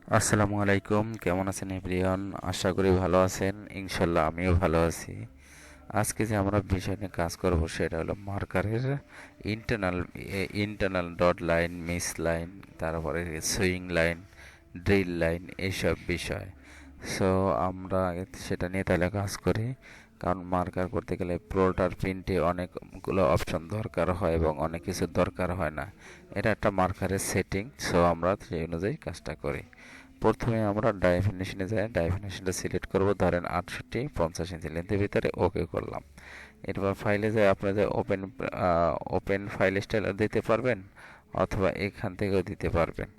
আসসালামু আলাইকুম, কেমন আছেন এভরিওয়ান? আশা করি ভালো আছেন। ইনশাল্লাহ আমিও ভালো আছি। আজকে যে আমরা বিষয় নিয়ে কাজ করব সেটা হলো মার্কারের internal internal dot line, miss line, তারপরে সুইং লাইন, ড্রিল লাইন, এইসব বিষয়। সো আমরা আগে সেটা নিয়ে তাহলে কাজ করি। কারণ মার্কার করতে গেলে প্রোল্টার প্রিন্টে অনেকগুলো অপশন দরকার হয় এবং অনেক কিছু দরকার হয় না। এটা একটা মার্কারের সেটিং। সো আমরা সেই অনুযায়ী কাজটা করি। প্রথমে আমরা ডাইমেনশনে যাই, ডাইমেনশনটা সিলেক্ট করব, ধরেন 68-50 ইঞ্চি লেন্থের ভিতরে ওকে করলাম। এরপর ফাইলে যাই, আপনারা ওপেন ফাইল স্টাইল দিতে পারবেন অথবা এখান থেকেও দিতে পারবেন।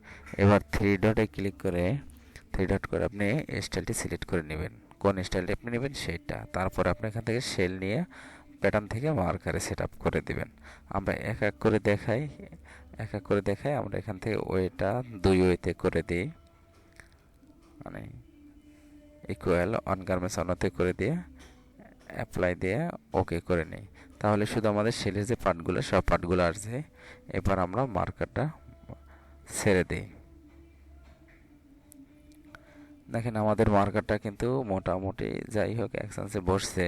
এবার থ্রি ডটে ক্লিক করে আপনি স্টাইলটি সিলেক্ট করে নেবেন, কোন স্টাইলটি আপনি নেবেন সেইটা। তারপর আপনি এখান থেকে শেল নিয়ে প্যাটার্ন থেকে মার্কারে সেট আপ করে দিবেন। আমরা এক এক করে দেখাই। আমরা এখান থেকে ওয়েটা 2 ওয়েতে করে দিই, মানে ইকুয়াল অন গার্মেন্টস অন্যতে করে দিয়ে অ্যাপ্লাই দিয়ে ওকে করে নিই। তাহলে শুধু আমাদের সেলের যে পার্টগুলো সব পার্টগুলো আসছে। এবার আমরা মার্কারটা ছেড়ে দিই। দেখেন আমাদের মার্কারটা কিন্তু মোটামুটি যাই হোক অ্যাকশনসে বসছে।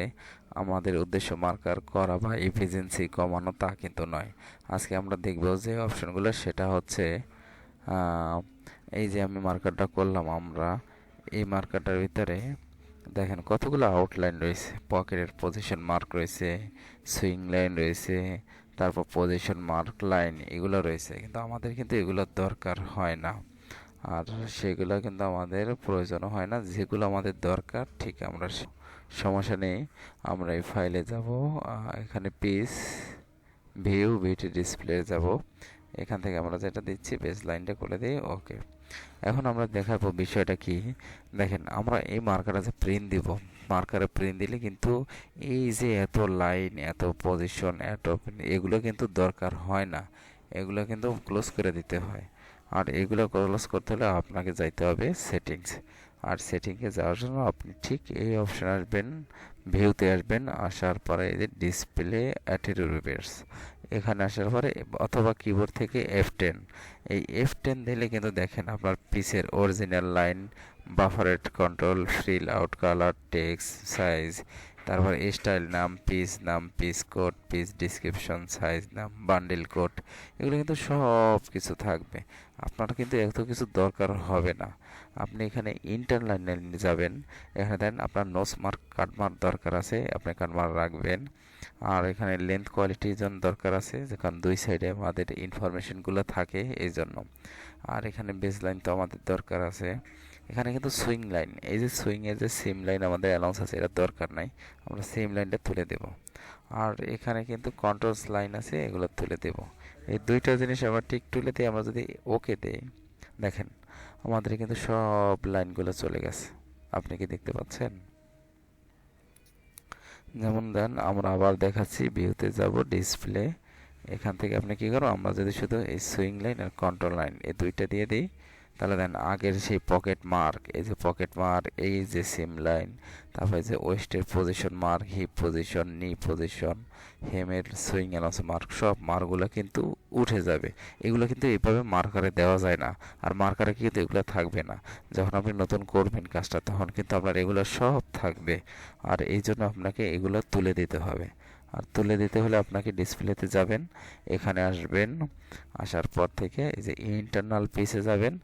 আমাদের উদ্দেশ্য মার্কার করা বা এফিসিয়েন্সি কমানো তা কিন্তু নয়। আজকে আমরা দেখব যে অপশনগুলো, সেটা হচ্ছে এই যে আমি মার্কারটা করলাম, আমরা এই মার্কারটার ভিতরে দেখেন কতগুলো আউটলাইন রয়েছে, পকেটের পজিশন মার্ক রয়েছে, সুইং লাইন রয়েছে, তারপর পজিশন মার্ক লাইন, এগুলো রয়েছে। কিন্তু আমাদের কিন্তু এগুলোর দরকার হয় না, আর সেগুলো কিন্তু আমাদের প্রয়োজনও হয় না। যেগুলো আমাদের দরকার ঠিক আমরা সমস্যা নেই। আমরা এই ফাইলে যাব, এখানে পিস ভিউ ভিটি ডিসপ্লে যাব। এখান থেকে আমরা যেটা দিচ্ছি বেস লাইনটা করে দিই, ওকে। এখন আমরা দেখাবো বিষয়টা কি। দেখেন আমরা এই মার্কারে যে প্রিন্ট দিব, মার্কারে প্রিন্ট দিলে কিন্তু এই যে এত লাইন, এত পজিশন, এগুলো কিন্তু দরকার হয় না। এগুলো কিন্তু ক্লোজ করে দিতে হয়। আর এগুলো ক্লোজ করতে হলে আপনাকে যাইতে হবে সেটিংস। আর সেটিংয়ে যাওয়ার জন্য আপনি ঠিক এই অপশানে আসবেন, ভিউতে আসবেন, আসার পরে এই যে ডিসপ্লে অ্যাট্রিবিউটস, এখানে আসার পরে অথবা কিবোর্ড থেকে F10, এই F10 দিলে কিন্তু দেখেন আপনার পিসের অরিজিনাল লাইন, বাফারেট control, fill out, colour, text, size, তারপর নাম, piece code, piece description, size নাম, বান্ডেল কোড, এগুলো কিন্তু সব কিছু থাকবে। আপনার কিন্তু এত কিছু দরকার হবে না। আপনি এখানে ইন্টারনাল লাইনে যাবেন, এখানে দেন আপনার নোস মার্ক, কাটমার্ক দরকার আছে, আপনি কাটমার্ক রাখবেন। আর এখানে লেন্থ কোয়ালিটির জন্য দরকার আছে, যেখানে দুই সাইডে আমাদের ইনফরমেশনগুলো থাকে এই জন্য। আর এখানে বেস লাইন তো আমাদের দরকার আছে। এখানে কিন্তু সুইং লাইন, এই যে সুইংয়ের যে সিম লাইন আমাদের অ্যালাউন্স আছে, এটা দরকার নাই, আমরা সিম লাইনটা তুলে দেব। আর এখানে কিন্তু কন্ট্রোলস লাইন আছে, এগুলো তুলে দেব। এই দুইটা জিনিস আবার ঠিক তুলে দিয়ে আমরা যদি ওকে দেই, দেখেন আমাদের কিন্তু সব লাইনগুলো চলে গেছে। আপনি কি দেখতে পাচ্ছেন? যেমন দেন আমরা আবার দেখাচ্ছি, ভিউতে যাব, ডিসপ্লে, এখান থেকে আপনি কি করো, আমরা যদি শুধু এই সুইং লাইন আর কন্ট্রোল লাইন এই দুইটা দিয়ে দিই, তাহলে দেন আগের সেই পকেট মার্ক, এই যে পকেট মার্ক, এই যে সিম লাইন, তারপরে যে ওয়েস্টের পজিশন মার্ক, হিপ পজিশন, নি পজিশন, হেমের সুইং অ্যালাউন্স মার্ক, সব মার্কগুলো কিন্তু উঠে যাবে। এগুলো কিন্তু এইভাবে মার্কারে দেওয়া যায় না, আর মার্কারে কিন্তু এগুলো থাকবে না। যখন আপনি নতুন করবেন কাজটা, তখন কিন্তু আপনার এগুলো সব থাকবে। আর এই জন্য আপনাকে এগুলো তুলে দিতে হবে। আর তুলে দিতে হলে আপনাকে ডিসপ্লেতে যাবেন, এখানে আসবেন, আসার পর থেকে এই যে ইন্টারনাল পিসে যাবেন,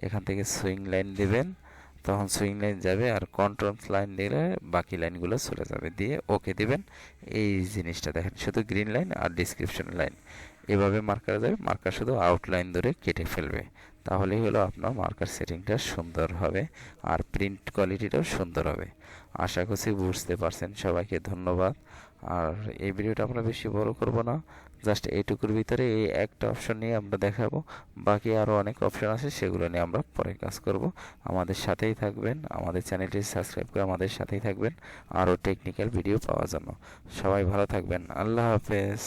এখান থেকে সুইং লাইন দিবেন, তখন সুইং লাইন যাবে, আর কন্ট্রোল লাইন দিলে বাকি লাইনগুলো চলে যাবে, দিয়ে ওকে দিবেন। এই জিনিসটা দেখেন, শুধু গ্রিন লাইন আর ডিসক্রিপশন লাইন এভাবে মার্কার যাবে, মার্কার শুধু আউটলাইন ধরে কেটে ফেলবে। তাহলেই হলো আপনার মার্কার সেটিংটা সুন্দর হবে, আর প্রিন্ট কোয়ালিটিটাও সুন্দর হবে। আশা করছি বুঝতে পারছেন। সবাইকে ধন্যবাদ। আর এই ভিডিওটা আমরা বেশি বড় করব না, জাস্ট এইটুকুর ভিতরে এই একটা অপশন নিয়ে আমরা দেখাবো। বাকি আরও অনেক অপশন আছে, সেগুলো নিয়ে আমরা পরে কাজ করব। আমাদের সাথেই থাকবেন, আমাদের চ্যানেলটি সাবস্ক্রাইব করে আমাদের সাথেই থাকবেন আরও টেকনিক্যাল ভিডিও পাওয়ার জন্য। সবাই ভালো থাকবেন। আল্লাহ হাফেজ।